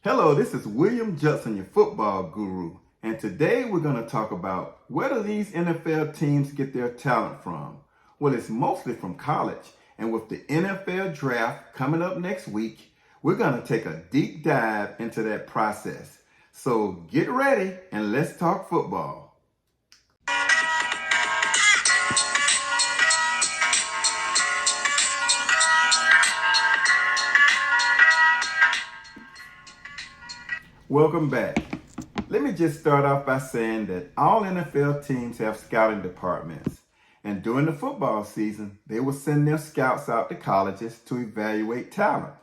Hello, this is William Judson, your football guru, and today we're going to talk about where do these NFL teams get their talent from? Well, it's mostly from college, and with the NFL draft coming up next week, we're going to take a deep dive into that process. So get ready and let's talk football. Welcome back. Let me just start off by saying that all NFL teams have scouting departments. And during the football season, they will send their scouts out to colleges to evaluate talent.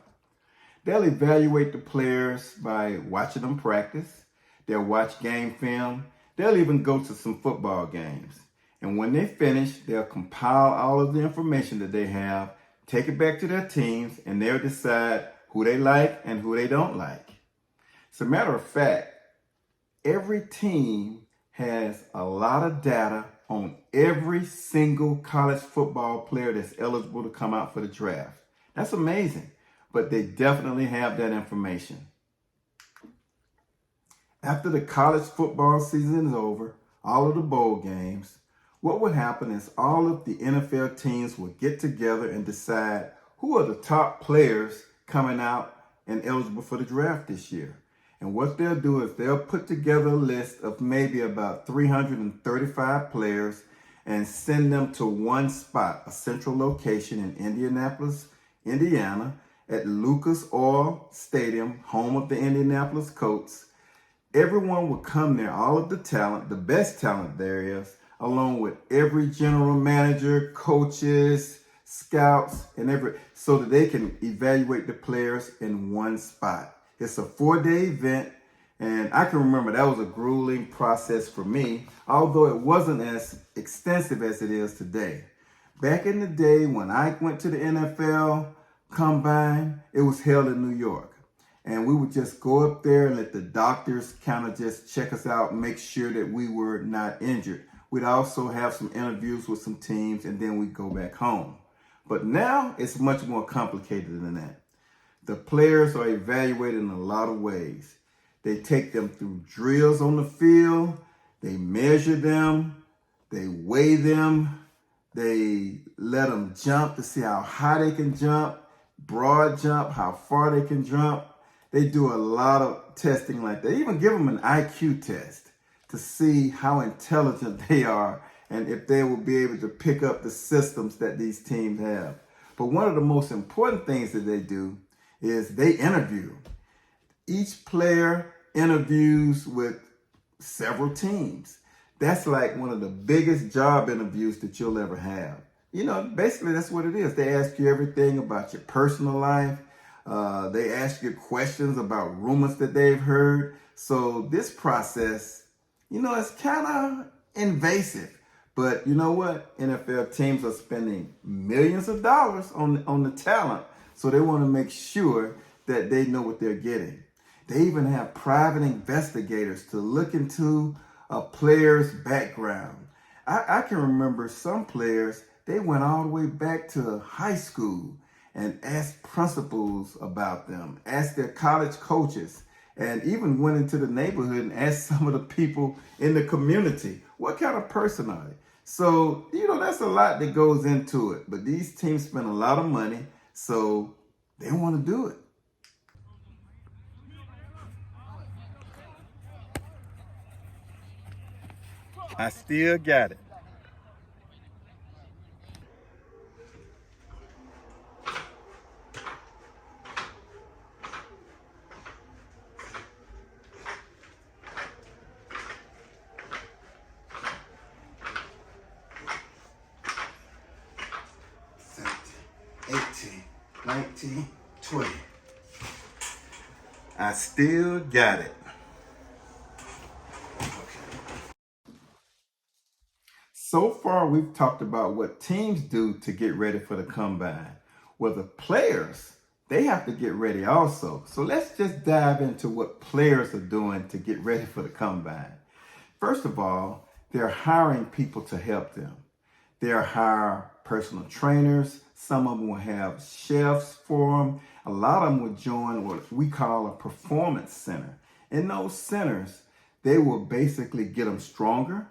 They'll evaluate the players by watching them practice. They'll watch game film. They'll even go to some football games. And when they finish, they'll compile all of the information that they have, take it back to their teams, and they'll decide who they like and who they don't like. As a matter of fact, every team has a lot of data on every single college football player that's eligible to come out for the draft. That's amazing, but they definitely have that information. After the college football season is over, all of the bowl games, what will happen is all of the NFL teams will get together and decide who are the top players coming out and eligible for the draft this year. And what they'll do is they'll put together a list of maybe about 335 players and send them to one spot, a central location in Indianapolis, Indiana, at Lucas Oil Stadium, home of the Indianapolis Colts. Everyone will come there, all of the talent, the best talent there is, along with every general manager, coaches, scouts, and so that they can evaluate the players in one spot. It's a 4-day event, and I can remember that was a grueling process for me, although it wasn't as extensive as it is today. Back in the day when I went to the NFL Combine, it was held in New York. And we would just go up there and let the doctors kind of just check us out, make sure that we were not injured. We'd also have some interviews with some teams, and then we'd go back home. But now it's much more complicated than that. The players are evaluated in a lot of ways. They take them through drills on the field, they measure them, they weigh them, they let them jump to see how high they can jump, broad jump, how far they can jump. They do a lot of testing like that. They even give them an IQ test to see how intelligent they are and if they will be able to pick up the systems that these teams have. But one of the most important things that they do is they interview. Each player interviews with several teams. That's like one of the biggest job interviews that you'll ever have. You know, basically that's what it is. They ask you everything about your personal life. They ask you questions about rumors that they've heard. So this process, you know, it's kind of invasive. But you know what? NFL teams are spending millions of dollars on the talent. So they want to make sure that they know what they're getting. They even have private investigators to look into a player's background. I can remember some players, they went all the way back to high school and asked principals about them, asked their college coaches, and even went into the neighborhood and asked some of the people in the community, what kind of person are they? So, you know, that's a lot that goes into it. But these teams spend a lot of money. So they want to do it. I still got it. $17, $18, $19, $20. I still got it. So far, we've talked about what teams do to get ready for the combine. Well, the players, they have to get ready also. So let's just dive into what players are doing to get ready for the combine. First of all, they're hiring people to help them. They'll hire personal trainers. Some of them will have chefs for them. a lot of them will join what we call a performance center. In those centers, they will basically get them stronger,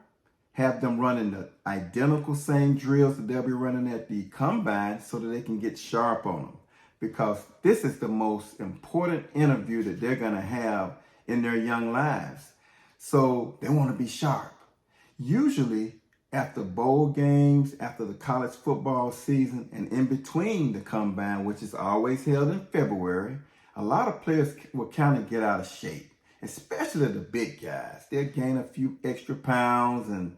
have them running the identical same drills that they'll be running at the combine so that they can get sharp on them. Because this is the most important interview that they're going to have in their young lives. So they want to be sharp. Usually after bowl games, after the college football season, and in between the combine, which is always held in February, a lot of players will kind of get out of shape, especially the big guys. They'll gain a few extra pounds and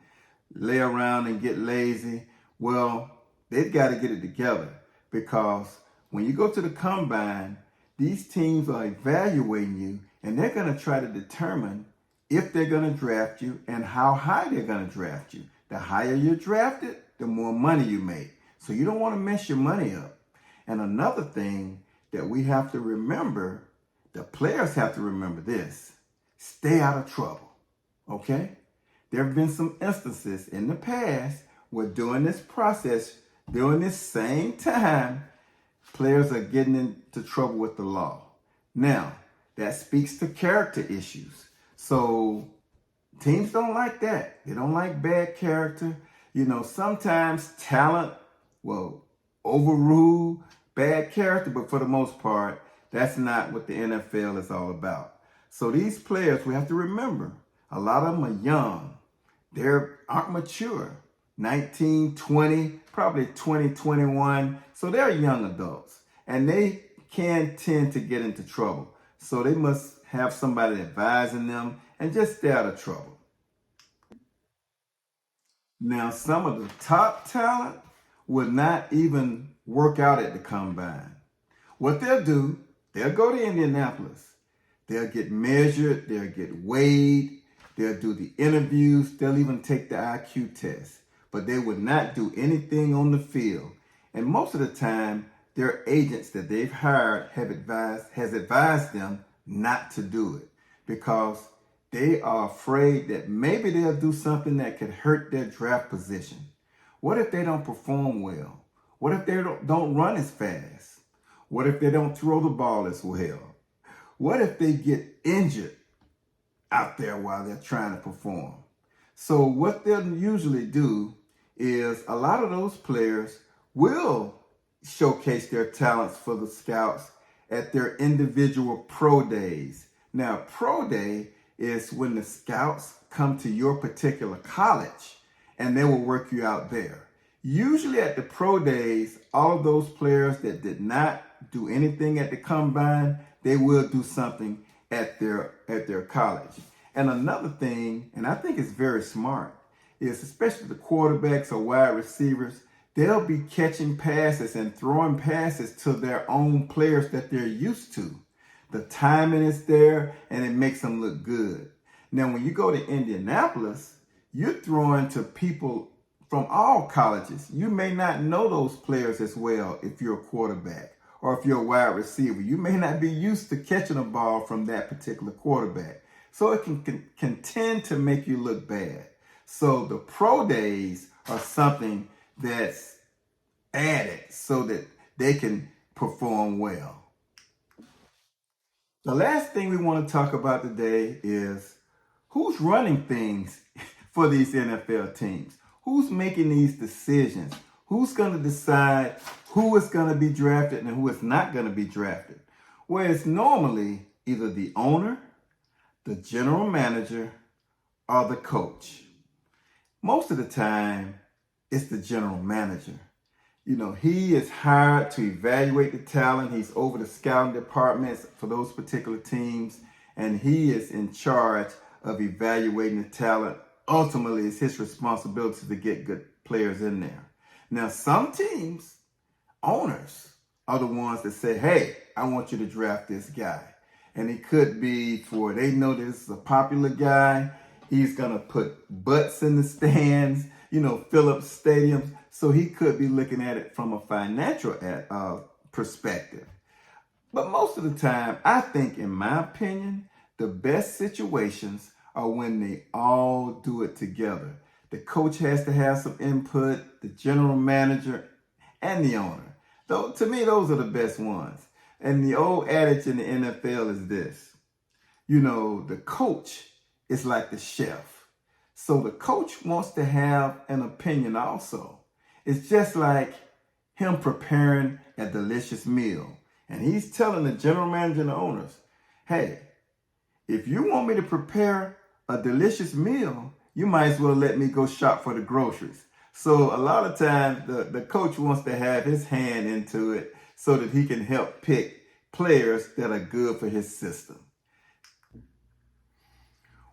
lay around and get lazy. Well, they've got to get it together, because when you go to the combine, these teams are evaluating you, and they're going to try to determine if they're going to draft you and how high they're going to draft you. The higher you're drafted, the more money you make. So you don't want to mess your money up. And another thing that we have to remember, the players have to remember this: stay out of trouble, okay? There have been some instances in the past where during this process, during this same time, players are getting into trouble with the law. Now, that speaks to character issues. So teams don't like that. They don't like bad character. Sometimes talent will overrule bad character, but for the most part, that's not what the NFL is all about. So these players, we have to remember, a lot of them are young. They aren't mature. 19, 20, probably 20, 21. So they're young adults, and they can tend to get into trouble. So they must have somebody advising them and just stay out of trouble. Now, some of the top talent will not even work out at the combine. What they'll do, they'll go to Indianapolis. They'll get measured, they'll get weighed, they'll do the interviews, they'll even take the IQ test. But they would not do anything on the field. And most of the time, their agents that they've hired has advised them not to do it, because they are afraid that maybe they'll do something that could hurt their draft position. What if they don't perform well? What if they don't run as fast? What if they don't throw the ball as well? What if they get injured out there while they're trying to perform? So what they'll usually do is a lot of those players will showcase their talents for the scouts at their individual pro days. Now, pro day is when the scouts come to your particular college and they will work you out there. Usually at the pro days, all of those players that did not do anything at the combine, they will do something at their college. And another thing, and I think it's very smart, is especially the quarterbacks or wide receivers, they'll be catching passes and throwing passes to their own players that they're used to. The timing is there, and it makes them look good. Now, when you go to Indianapolis, you're throwing to people from all colleges. You may not know those players as well if you're a quarterback, or if you're a wide receiver. You may not be used to catching a ball from that particular quarterback. So it can tend to make you look bad. So the pro days are something that's added so that they can perform well. The last thing we want to talk about today is who's running things for these NFL teams. Who's making these decisions? Who's going to decide who is going to be drafted and who is not going to be drafted? Well, it's normally either the owner, the general manager, or the coach. Most of the time, it's the general manager. He is hired to evaluate the talent. He's over the scouting departments for those particular teams, and he is in charge of evaluating the talent. Ultimately, it's his responsibility to get good players in there. Now, some teams, owners, are the ones that say, hey, I want you to draft this guy. And it could be they know this is a popular guy. He's going to put butts in the stands, fill up stadiums. So he could be looking at it from a financial perspective. But most of the time, I think, in my opinion, the best situations are when they all do it together. The coach has to have some input, the general manager, and the owner. Though, to me, those are the best ones. And the old adage in the NFL is this. You know, the coach is like the chef. So the coach wants to have an opinion also. It's just like him preparing a delicious meal. And he's telling the general manager and the owners, hey, if you want me to prepare a delicious meal, you might as well let me go shop for the groceries. So a lot of times the coach wants to have his hand into it so that he can help pick players that are good for his system.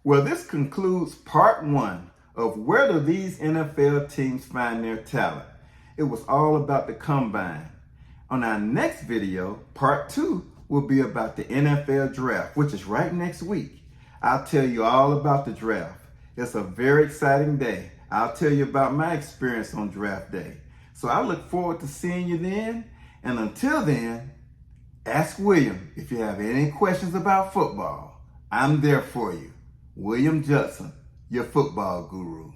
Well, this concludes part 1 of where do these NFL teams find their talent. It was all about the combine. On our next video, part 2 will be about the NFL draft, which is right next week. I'll tell you all about the draft. It's a very exciting day. I'll tell you about my experience on draft day. So I look forward to seeing you then. And until then, ask William if you have any questions about football. I'm there for you. William Judson, your football guru.